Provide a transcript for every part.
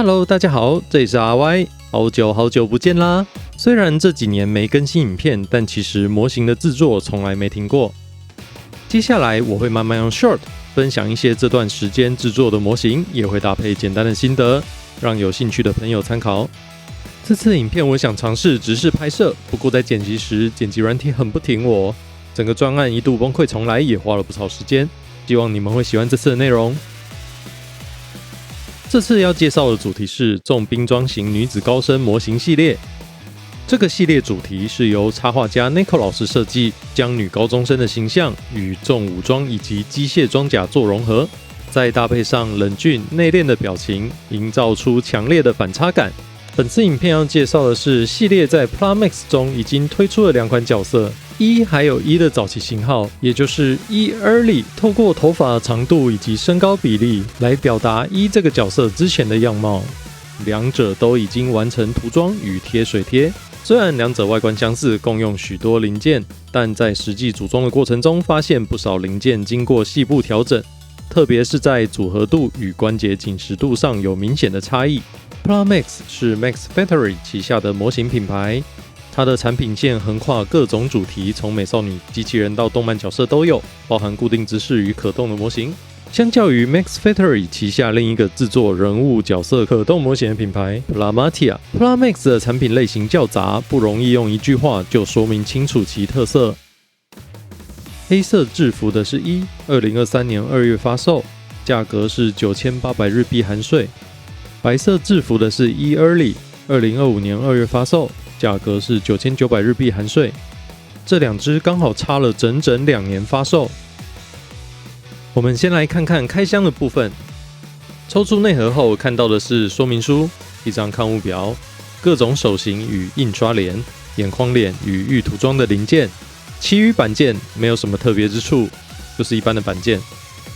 Hello， 大家好，这里是阿 Y， 好久不见啦！虽然这几年没更新影片，但其实模型的制作从来没停过。接下来我会慢慢用 Short 分享一些这段时间制作的模型，也会搭配简单的心得，让有兴趣的朋友参考。这次影片我想尝试直视拍摄，不过在剪辑时，剪辑软体很不挺我，整个专案一度崩溃重来，也花了不少时间。希望你们会喜欢这次的内容。这次要介绍的主题是重兵装型女子高生模型系列。这个系列主题是由插画家 Neko 老师设计，将女高中生的形象与重武装以及机械装甲做融合，再搭配上冷峻内敛的表情，营造出强烈的反差感。本次影片要介绍的是系列在 Plomex 中已经推出的两款角色，E 还有 E 的早期型号，也就是 E Early， 透过头发长度以及身高比例来表达 E 这个角色之前的样貌。两者都已经完成涂装与贴水贴，虽然两者外观相似，共用许多零件，但在实际组装的过程中，发现不少零件经过细部调整，特别是在组合度与关节紧实度上有明显的差异。Plomex 是 Max Factory 旗下的模型品牌，它的产品线横跨各种主题，从美少女、机器人到动漫角色都有，包含固定姿势与可动的模型。相较于 Max Factory 旗下另一个制作人物角色可动模型的品牌 Plamatia，Plomex 的产品类型较杂，不容易用一句话就说明清楚其特色。黑色制服的是2023年2月发售，价格是9800日币含税。白色制服的是 E Early， 2025年2月发售，价格是9900日币含税。这两只刚好差了整整2年发售。我们先来看看开箱的部分。抽出内盒后看到的是说明书、一张抗物表、各种手型与印刷帘、眼眶帘与预涂装的零件，其余板件没有什么特别之处，就是一般的板件。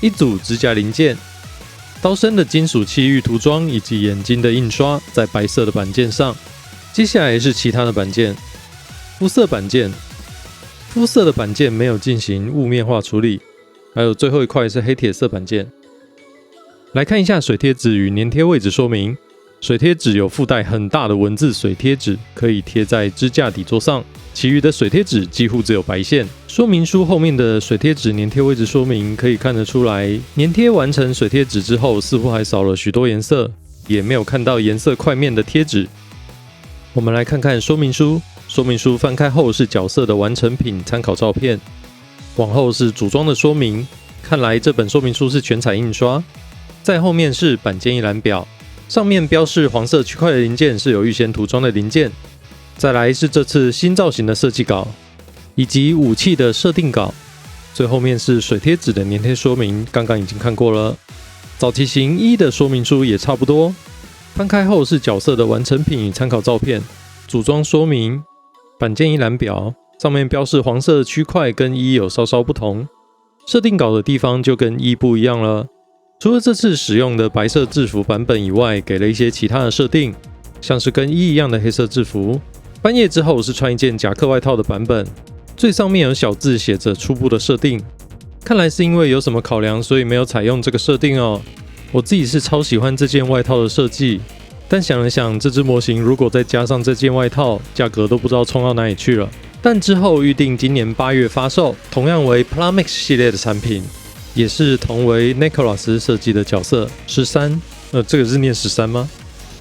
一组指甲零件、刀身的金属器预涂装以及眼睛的印刷在白色的板件上。接下来是其他的板件。肤色板件，肤色的板件没有进行雾面化处理。还有最后一块是黑铁色板件。来看一下水贴纸与粘贴位置说明。水贴纸有附带很大的文字水贴纸，可以贴在支架底座上，其余的水贴纸几乎只有白线。说明书后面的水贴纸粘贴位置说明可以看得出来，粘贴完成水贴纸之后，似乎还少了许多颜色，也没有看到颜色块面的贴纸。我们来看看说明书。说明书翻开后是角色的完成品参考照片，往后是组装的说明，看来这本说明书是全彩印刷。在后面是板件一览表，上面标示黄色区块的零件是有预先涂装的零件。再来是这次新造型的设计稿，以及武器的设定稿。最后面是水贴纸的粘贴说明，刚刚已经看过了。早期型1的说明书也差不多。翻开后是角色的完成品与参考照片，组装说明，板件一览表。上面标示黄色的区块跟1有稍稍不同，设定稿的地方就跟1不一样了。除了这次使用的白色制服版本以外，给了一些其他的设定，像是跟1一样的黑色制服。翻页之后是穿一件夹克外套的版本，最上面有小字写着初步的设定，看来是因为有什么考量，所以没有采用这个设定哦。我自己是超喜欢这件外套的设计，但想了想，这只模型如果再加上这件外套，价格都不知道冲到哪里去了。但之后预定今年8月发售，同样为 Plomex 系列的产品，也是同为 Neko 老师设计的角色13，这个是念13吗？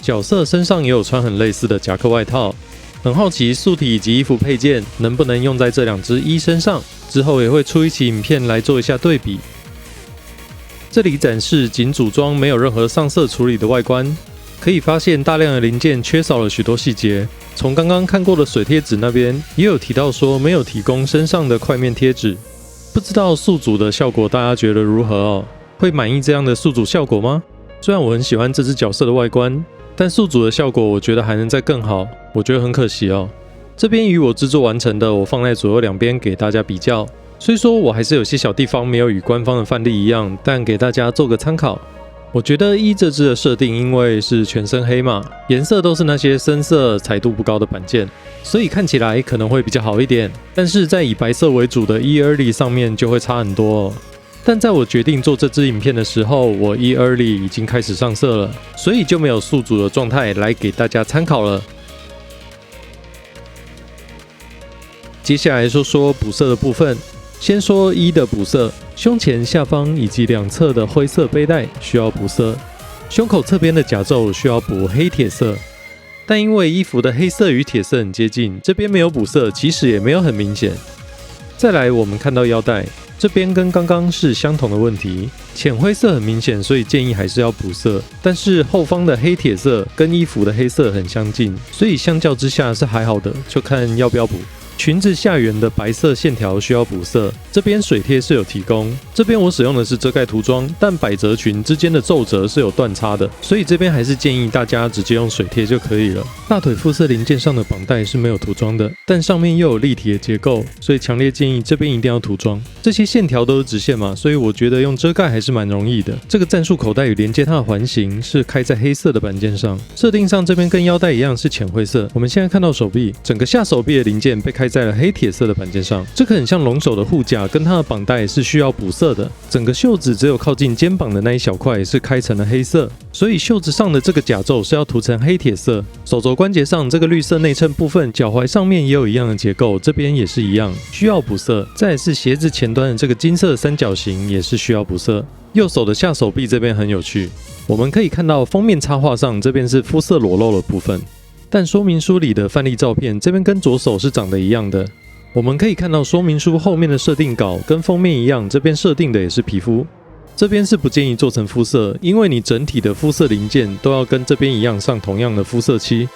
角色身上也有穿很类似的夹克外套，很好奇素体以及衣服配件能不能用在这两只E身上，之后也会出一期影片来做一下对比。这里展示仅组装没有任何上色处理的外观，可以发现大量的零件缺少了许多细节。从刚刚看过的水贴纸那边也有提到说没有提供身上的块面贴纸，不知道宿主的效果大家觉得如何哦？会满意这样的宿主效果吗？虽然我很喜欢这只角色的外观，但宿主的效果我觉得还能再更好，我觉得很可惜哦。这边与我制作完成的我放在左右两边给大家比较，虽说我还是有些小地方没有与官方的范例一样，但给大家做个参考。我觉得E这支的设定，因为是全身黑嘛，颜色都是那些深色、彩度不高的板件，所以看起来可能会比较好一点。但是在以白色为主的E Early上面就会差很多哦。但在我决定做这支影片的时候，我early 已经开始上色了，所以就没有宿主的状态来给大家参考了。接下来说说补色的部分，先说的补色，胸前下方以及两侧的灰色背带需要补色，胸口侧边的甲胄需要补黑铁色。但因为衣服的黑色与铁色很接近，这边没有补色，其实也没有很明显。再来，我们看到腰带这边跟刚刚是相同的问题，浅灰色很明显，所以建议还是要补色。但是后方的黑铁色跟衣服的黑色很相近，所以相较之下是还好的，就看要不要补。裙子下缘的白色线条需要补色，这边水贴是有提供。这边我使用的是遮盖涂装，但百褶裙之间的皱褶是有断差的，所以这边还是建议大家直接用水贴就可以了。大腿肤色零件上的绑带是没有涂装的，但上面又有立体的结构，所以强烈建议这边一定要涂装。这些线条都是直线嘛，所以我觉得用遮盖还是蛮容易的。这个战术口袋与连接它的环形是开在黑色的板件上，设定上这边跟腰带一样是浅灰色。我们现在看到手臂，整个下手臂的零件被开在了黑铁色的板件上，这个很像龙手的护甲跟它的绑带是需要补色的。整个袖子只有靠近肩膀的那一小块是开成了黑色，所以袖子上的这个甲胄是要涂成黑铁色。手肘关节上这个绿色内衬部分，脚踝上面也有一样的结构，这边也是一样需要补色。再来是鞋子前端的这个金色三角形也是需要补色。右手的下手臂这边很有趣，我们可以看到封面插画上这边是肤色裸露的部分，但说明书里的范例照片这边跟左手是长得一样的。我们可以看到说明书后面的设定稿跟封面一样，这边设定的也是皮肤。这边是不建议做成肤色，因为你整体的肤色零件都要跟这边一样上同样的肤色漆。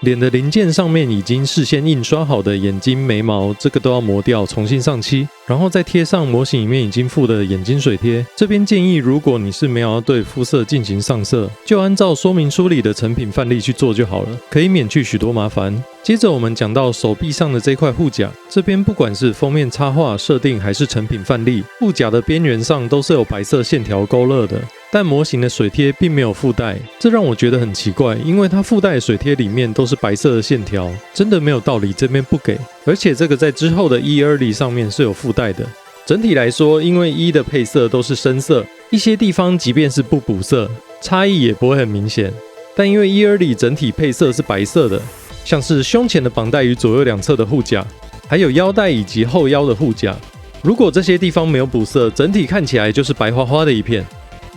脸的零件上面已经事先印刷好的眼睛、眉毛，这个都要磨掉，重新上漆，然后再贴上模型里面已经附的眼睛水贴。这边建议，如果你是没有要对肤色进行上色，就按照说明书里的成品范例去做就好了，可以免去许多麻烦。接着我们讲到手臂上的这块护甲，这边不管是封面插画设定还是成品范例，护甲的边缘上都是有白色线条勾勒的。但模型的水贴并没有附带，这让我觉得很奇怪，因为它附带的水贴里面都是白色的线条，真的没有道理这边不给。而且这个在之后的early上面是有附带的。整体来说，因为的配色都是深色，一些地方即便是不补色，差异也不会很明显。但因为early整体配色是白色的，像是胸前的绑带与左右两侧的护甲，还有腰带以及后腰的护甲，如果这些地方没有补色，整体看起来就是白花花的一片。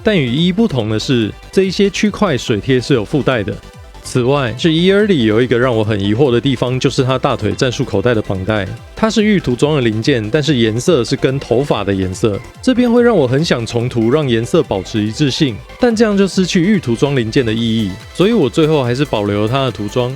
但与不同的是，这一些区块水贴是有附带的。此外，是early有一个让我很疑惑的地方，就是它大腿战术口袋的绑带，它是预涂装的零件，但是颜色是跟头发的颜色，这边会让我很想重涂，让颜色保持一致性，但这样就失去预涂装零件的意义，所以我最后还是保留它的涂装。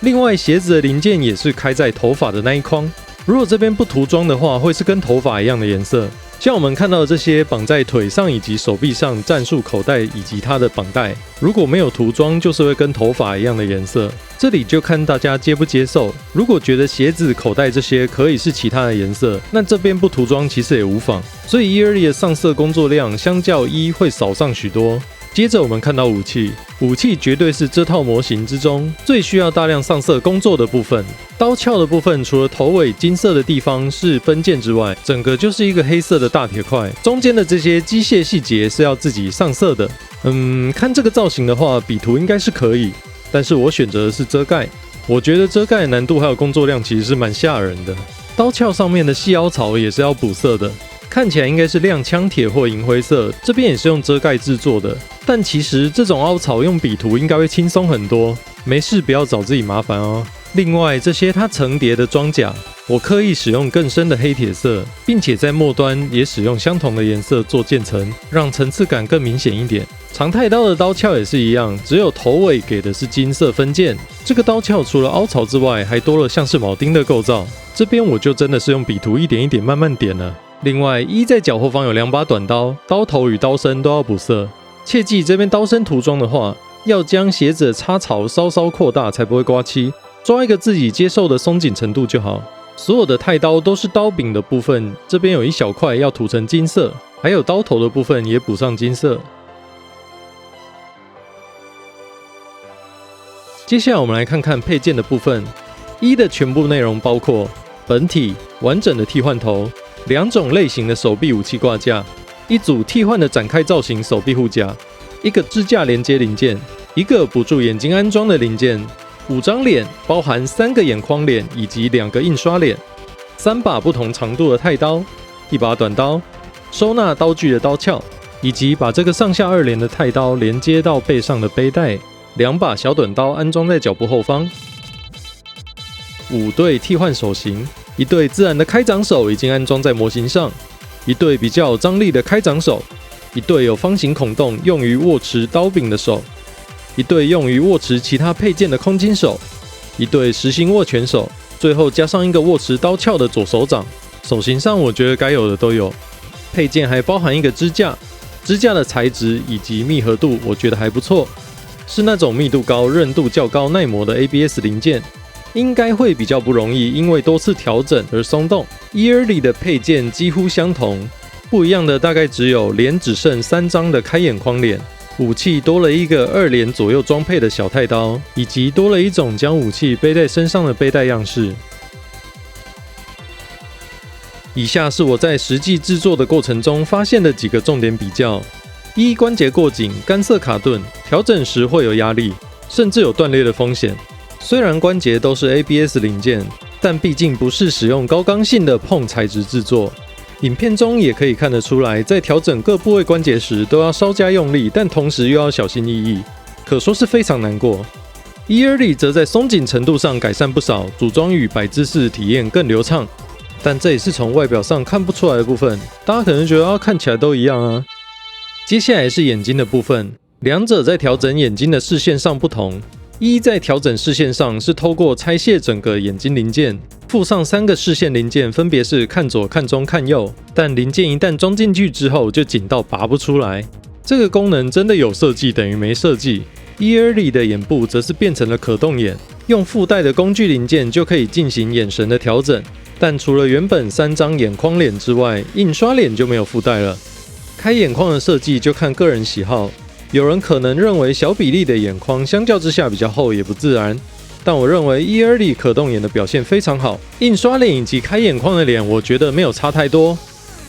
另外，鞋子的零件也是开在头发的那一框，如果这边不涂装的话，会是跟头发一样的颜色。像我们看到的这些绑在腿上以及手臂上战术口袋以及它的绑带，如果没有涂装，就是会跟头发一样的颜色。这里就看大家接不接受。如果觉得鞋子、口袋这些可以是其他的颜色，那这边不涂装其实也无妨。所以early的上色工作量相较会少上许多。接着我们看到武器，武器绝对是这套模型之中最需要大量上色工作的部分。刀鞘的部分，除了头尾金色的地方是分件之外，整个就是一个黑色的大铁块，中间的这些机械细节是要自己上色的。看这个造型的话，笔图应该是可以，但是我选择的是遮盖。我觉得遮盖的难度还有工作量其实是蛮吓人的。刀鞘上面的细凹槽也是要补色的。看起来应该是亮枪铁或银灰色，这边也是用遮盖制作的，但其实这种凹槽用笔涂应该会轻松很多，没事不要找自己麻烦哦。另外，这些它层叠的装甲，我刻意使用更深的黑铁色，并且在末端也使用相同的颜色做渐层，让层次感更明显一点。长太刀的刀鞘也是一样，只有头尾给的是金色分件。这个刀鞘除了凹槽之外，还多了像是铆钉的构造。这边我就真的是用笔涂一点一点慢慢点了。另外，在脚后方有2把短刀，刀头与刀身都要补色。切记这边刀身涂装的话，要将鞋子的插槽稍稍扩大，才不会刮漆。抓一个自己接受的松紧程度就好。所有的太刀都是刀柄的部分，这边有一小块要涂成金色，还有刀头的部分也补上金色。接下来我们来看看配件的部分。的全部内容包括本体、完整的替换头、2种类型的手臂武器挂架、一组替换的展开造型手臂护甲，一个支架连接零件，一个补助眼睛安装的零件，5张脸，包含3个眼眶脸以及2个印刷脸，3把不同长度的太刀，一把短刀，收纳刀具的刀鞘，以及把这个上下2连的太刀连接到背上的背带，2把小短刀安装在脚部后方。5对替换手型，一对自然的开掌手已经安装在模型上，一对比较有张力的开掌手，一对有方形孔洞用于握持刀柄的手，一对用于握持其他配件的空筋手，一对实心握拳手，最后加上一个握持刀鞘的左手掌。手型上我觉得该有的都有，配件还包含一个支架，支架的材质以及密合度我觉得还不错，是那种密度高、韧度较高、耐磨的 ABS 零件，应该会比较不容易因为多次调整而松动。Early 的配件几乎相同，不一样的大概只有脸只剩3张的开眼框脸，武器多了一个2连左右装配的小太刀，以及多了一种将武器背在身上的背带样式。以下是我在实际制作的过程中发现的几个重点比较：一、关节过紧、干涩卡顿，调整时会有压力，甚至有断裂的风险。虽然关节都是 ABS 零件，但毕竟不是使用高刚性的碰材质制作。影片中也可以看得出来，在调整各部位关节时都要稍加用力，但同时又要小心翼翼，可说是非常难过。Early 则在松紧程度上改善不少，组装与摆姿势体验更流畅。但这也是从外表上看不出来的部分，大家可能觉得看起来都一样啊。接下来是眼睛的部分，两者在调整眼睛的视线上不同。一在调整视线上是透过拆卸整个眼睛零件，附上3个视线零件，分别是看左、看中、看右。但零件一旦装进去之后，就紧到拔不出来。这个功能真的有设计等于没设计。Early 的眼部则是变成了可动眼，用附带的工具零件就可以进行眼神的调整。但除了原本3张眼眶脸之外，印刷脸就没有附带了。开眼眶的设计就看个人喜好。有人可能认为小比例的眼眶相较之下比较厚，也不自然，但我认为 Early 可动眼的表现非常好，印刷脸以及开眼眶的脸我觉得没有差太多。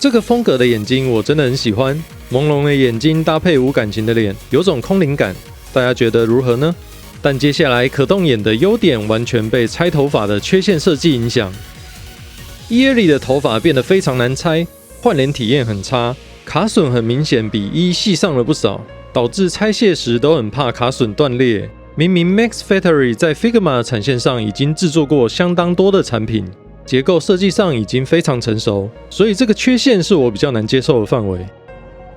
这个风格的眼睛我真的很喜欢，朦胧的眼睛搭配无感情的脸，有种空灵感，大家觉得如何呢？但接下来可动眼的优点完全被拆头发的缺陷设计影响。Early 的头发变得非常难拆，换脸体验很差，卡榫很明显比一细上了不少，导致拆卸时都很怕卡榫断裂。明明 Max Factory 在 Figma 的产线上已经制作过相当多的产品，结构设计上已经非常成熟，所以这个缺陷是我比较难接受的范围。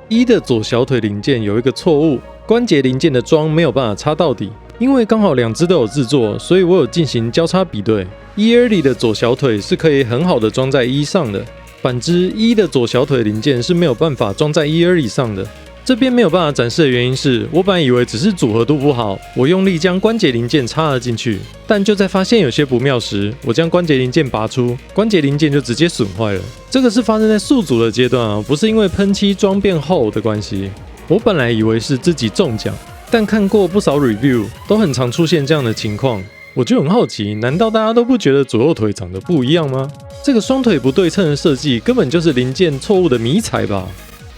一的左小腿零件有一个错误，关节零件的桩没有办法插到底，因为刚好2只都有制作，所以我有进行交叉比对。Early 的左小腿是可以很好的装在一上的，反之一的左小腿零件是没有办法装在Early上的。这边没有办法展示的原因是，我本来以为只是组合度不好，我用力将关节零件插了进去，但就在发现有些不妙时，我将关节零件拔出，关节零件就直接损坏了。这个是发生在宿主的阶段啊，不是因为喷漆装变厚的关系。我本来以为是自己中奖，但看过不少 review 都很常出现这样的情况，我就很好奇，难道大家都不觉得左右腿长得不一样吗？这个双腿不对称的设计根本就是零件错误的迷彩吧。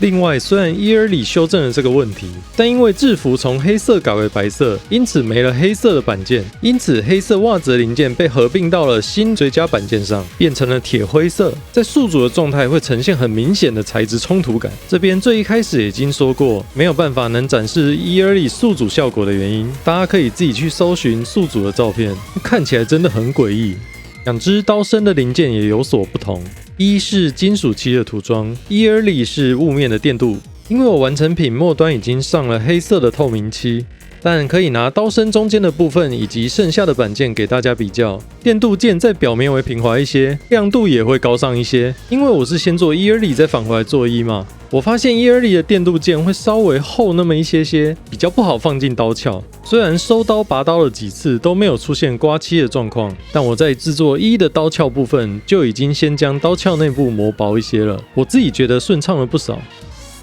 另外，虽然 Early 修正了这个问题，但因为制服从黑色改为白色，因此没了黑色的板件，因此黑色袜子的零件被合并到了新追加板件上，变成了铁灰色。在宿主的状态会呈现很明显的材质冲突感。这边最一开始已经说过，没有办法能展示 Early 宿主效果的原因，大家可以自己去搜寻宿主的照片，看起来真的很诡异。2只刀身的零件也有所不同，一是金属漆的涂装 ，Early 是雾面的电镀。因为我完成品末端已经上了黑色的透明漆，但可以拿刀身中间的部分以及剩下的板件给大家比较。电镀件在表面为平滑一些，亮度也会高上一些。因为我是先做 Early 再返回来做一嘛，我发现 Early 的电镀件会稍微厚那么一些些，比较不好放进刀鞘。虽然收刀拔刀了几次都没有出现刮漆的状况，但我在制作一的刀鞘部分就已经先将刀鞘内部磨薄一些了，我自己觉得顺畅了不少。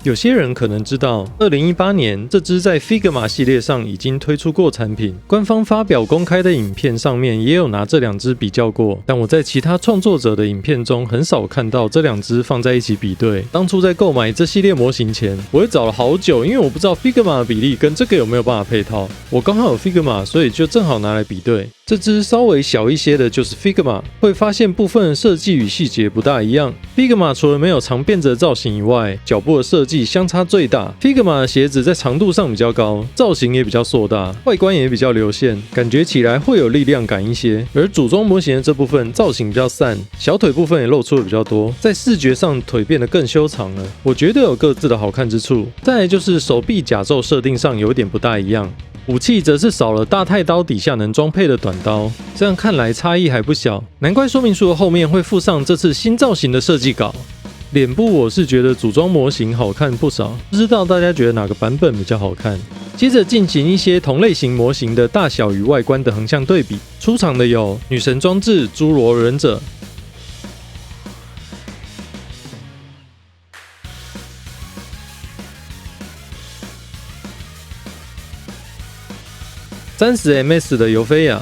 有些人可能知道，2018年这支在 Figma 系列上已经推出过产品，官方发表公开的影片上面也有拿这两支比较过，但我在其他创作者的影片中很少看到这两支放在一起比对。当初在购买这系列模型前，我也找了好久，因为我不知道 Figma 的比例跟这个有没有办法配套。我刚好有 Figma， 所以就正好拿来比对。这支稍微小一些的就是 Figma， 会发现部分的设计与细节不大一样。Figma 除了没有长辫子的造型以外，脚部的设计相差最大。Figma 的鞋子在长度上比较高，造型也比较硕大，外观也比较流线，感觉起来会有力量感一些。而组装模型的这部分造型比较散，小腿部分也露出的比较多，在视觉上腿变得更修长了。我觉得有各自的好看之处。再来就是手臂甲胄设定上有点不大一样。武器则是少了大太刀底下能装配的短刀，这样看来差异还不小，难怪说明书的后面会附上这次新造型的设计稿。脸部我是觉得组装模型好看不少，不知道大家觉得哪个版本比较好看。接着进行一些同类型模型的大小与外观的横向对比，出场的有女神装置侏罗忍者、30ms 的尤菲亚、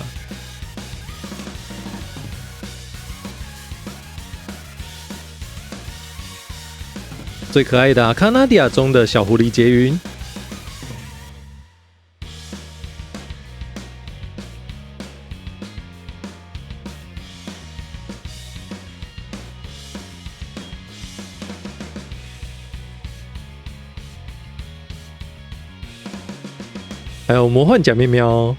最可爱的阿卡纳迪亚中的小狐狸结云，还有魔幻假面喵。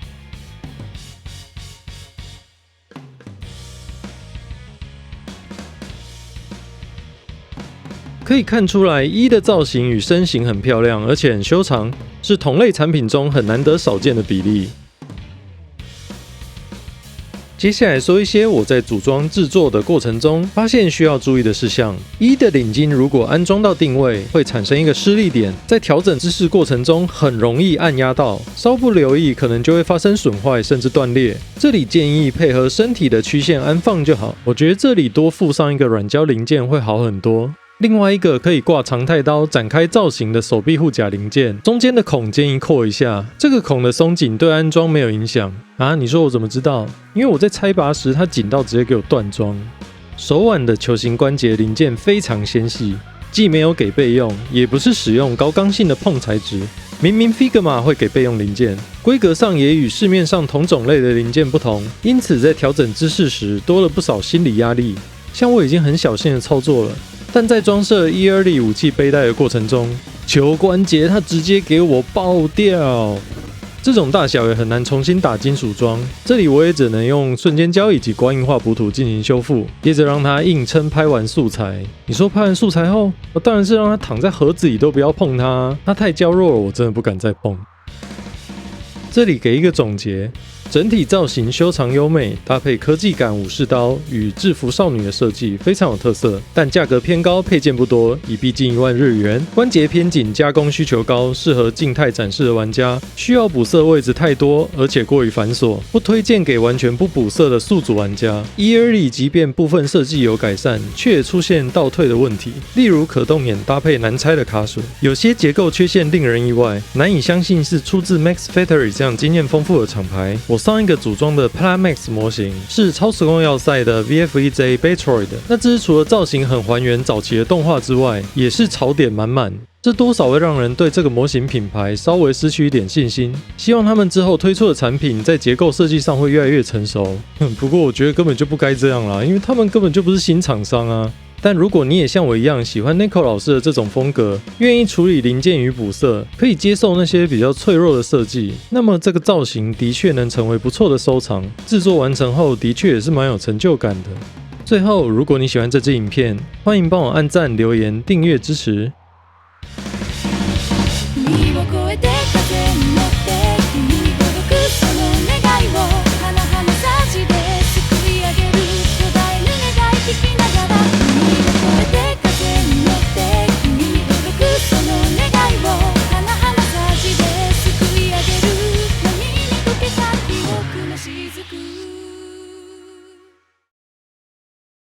可以看出来，1的造型与身形很漂亮，而且很修长，是同类产品中很难得少见的比例。接下来说一些我在组装制作的过程中发现需要注意的事项。1的领巾如果安装到定位，会产生一个施力点，在调整姿势过程中很容易按压到，稍不留意可能就会发生损坏甚至断裂。这里建议配合身体的曲线安放就好。我觉得这里多附上一个软胶零件会好很多。另外一个可以挂长太刀展开造型的手臂护甲零件，中间的孔建议扩一下，这个孔的松紧对安装没有影响啊。你说我怎么知道？因为我在拆拔时它紧到直接给我断装。手腕的球形关节零件非常纤细，既没有给备用，也不是使用高刚性的碰材质。明明 Figma 会给备用零件，规格上也与市面上同种类的零件不同，因此在调整姿势时多了不少心理压力。像我已经很小心的操作了，但在装设 E20 武器背带的过程中，球关节它直接给我爆掉。这种大小也很难重新打金属装，这里我也只能用瞬间胶以及光硬化补土进行修复，接着让它硬撑拍完素材。你说拍完素材后，我当然是让它躺在盒子里都不要碰它，它太娇弱了，我真的不敢再碰。这里给一个总结。整体造型修长优美，搭配科技感武士刀与制服少女的设计非常有特色，但价格偏高，配件不多，已逼近10000日元。关节偏紧，加工需求高，适合静态展示的玩家。需要补色位置太多，而且过于繁琐，不推荐给完全不补色的宿主玩家。E20即便部分设计有改善，却也出现倒退的问题，例如可动眼搭配难拆的卡榫，有些结构缺陷令人意外，难以相信是出自 Max Factory 这样经验丰富的厂牌。我上一个组装的 Plamax 模型是超时空要塞的 VF1J Batroid， 那只除了造型很还原早期的动画之外，也是槽点满满，这多少会让人对这个模型品牌稍微失去一点信心。希望他们之后推出的产品在结构设计上会越来越成熟。不过我觉得根本就不该这样啦，因为他们根本就不是新厂商啊。但如果你也像我一样喜欢 Neko 老师的这种风格，愿意处理零件与补色，可以接受那些比较脆弱的设计，那么这个造型的确能成为不错的收藏。制作完成后的确也是蛮有成就感的。最后，如果你喜欢这支影片，欢迎帮我按赞、留言、订阅支持。雫